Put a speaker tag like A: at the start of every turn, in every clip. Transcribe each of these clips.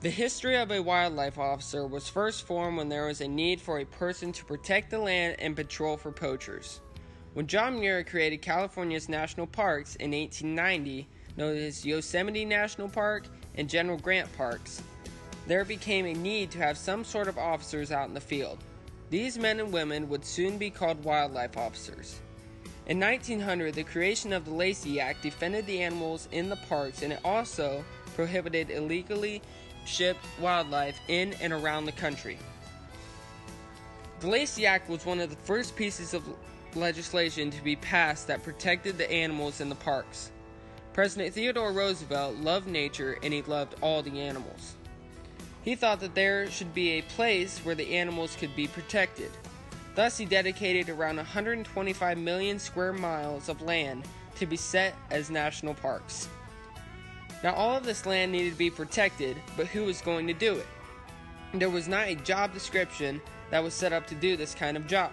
A: The history of a wildlife officer was first formed when there was a need for a person to protect the land and patrol for poachers. When John Muir created California's national parks in 1890, known as Yosemite National Park and General Grant Parks, there became a need to have some sort of officers out in the field. These men and women would soon be called wildlife officers. In 1900, the creation of the Lacey Act defended the animals in the parks, and it also prohibited illegally shipped wildlife in and around the country. The Lacey Act was one of the first pieces of legislation to be passed that protected the animals in the parks. President Theodore Roosevelt loved nature and he loved all the animals. He thought that there should be a place where the animals could be protected. Thus, he dedicated around 125 million square miles of land to be set as national parks. Now, all of this land needed to be protected, but who was going to do it? There was not a job description that was set up to do this kind of job.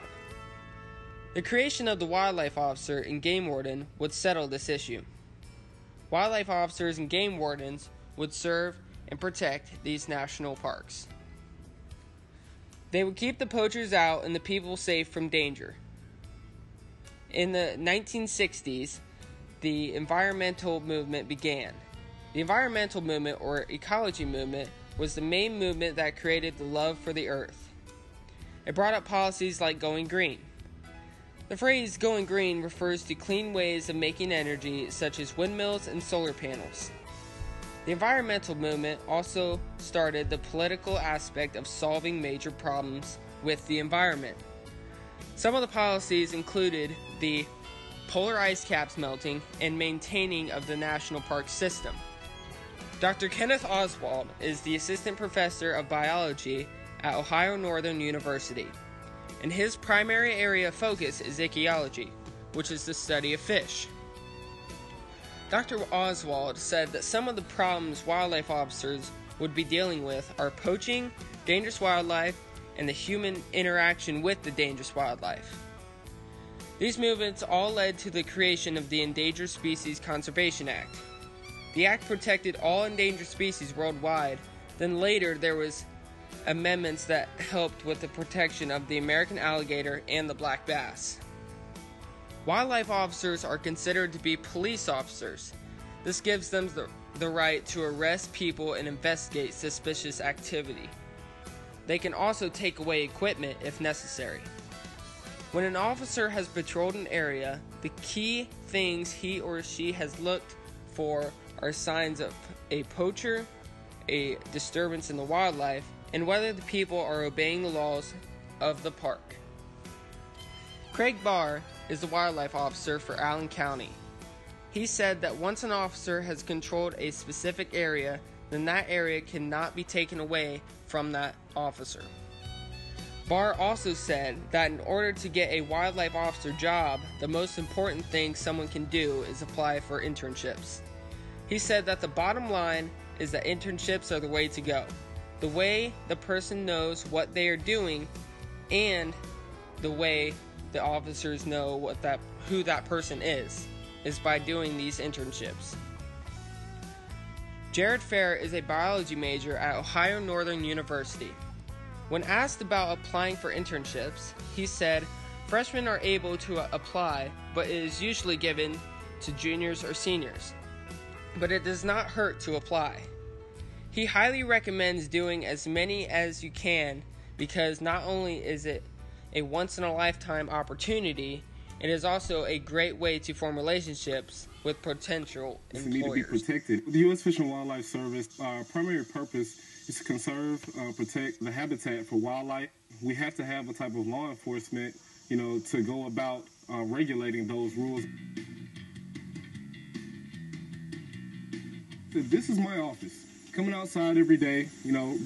A: The creation of the wildlife officer and game warden would settle this issue. Wildlife officers and game wardens would serve and protect these national parks. They would keep the poachers out and the people safe from danger. In the 1960s, the environmental movement began. The environmental movement, or ecology movement, was the main movement that created the love for the earth. It brought up policies like going green. The phrase going green refers to clean ways of making energy, such as windmills and solar panels. The environmental movement also started the political aspect of solving major problems with the environment. Some of the policies included the polar ice caps melting and maintaining of the national park system. Dr. Kenneth Oswald is the assistant professor of biology at Ohio Northern University, and his primary area of focus is ichthyology, which is the study of fish. Dr. Oswald said that some of the problems wildlife officers would be dealing with are poaching, dangerous wildlife, and the human interaction with the dangerous wildlife. These movements all led to the creation of the Endangered Species Conservation Act. The act protected all endangered species worldwide. Then later there was amendments that helped with the protection of the American alligator and the black bass. Wildlife officers are considered to be police officers. This gives them the right to arrest people and investigate suspicious activity. They can also take away equipment if necessary. When an officer has patrolled an area, the key things he or she has looked for are signs of a poacher, a disturbance in the wildlife, and whether the people are obeying the laws of the park. Craig Barr is the wildlife officer for Allen County. He said that once an officer has controlled a specific area, then that area cannot be taken away from that officer. Barr also said that in order to get a wildlife officer job, the most important thing someone can do is apply for internships. He said that the bottom line is that internships are the way to go. The way the person knows what they are doing, and the way the officers know who that person is by doing these internships. Jared Fair is a biology major at Ohio Northern University. When asked about applying for internships, he said, "Freshmen are able to apply, but it is usually given to juniors or seniors. But it does not hurt to apply." He highly recommends doing as many as you can because not only is it a once-in-a-lifetime opportunity, it is also a great way to form relationships with potential employers.
B: We need to be protected. The U.S. Fish and Wildlife Service, our primary purpose is to conserve, protect the habitat for wildlife. We have to have a type of law enforcement, to go about regulating those rules. This is my office. Coming outside every day,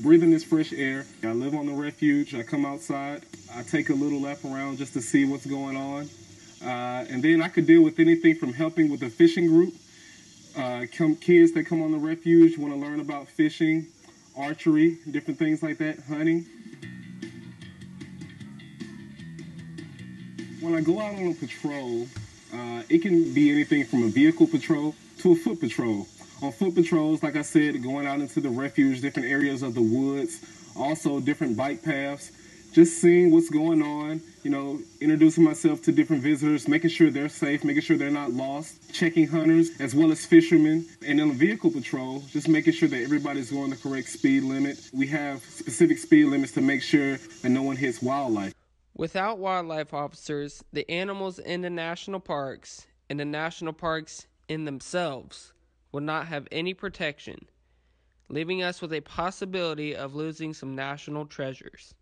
B: breathing this fresh air. I live on the refuge. I come outside. I take a little lap around just to see what's going on. And then I could deal with anything from helping with a fishing group. Kids that come on the refuge want to learn about fishing, archery, different things like that, hunting. When I go out on a patrol, it can be anything from a vehicle patrol to a foot patrol. On foot patrols, like I said, going out into the refuge, different areas of the woods, also different bike paths, just seeing what's going on, introducing myself to different visitors, making sure they're safe, making sure they're not lost, checking hunters as well as fishermen. And on a vehicle patrol, just making sure that everybody's going the correct speed limit. We have specific speed limits to make sure that no one hits wildlife.
A: Without wildlife officers, the animals in the national parks and the national parks in themselves will not have any protection, leaving us with a possibility of losing some national treasures.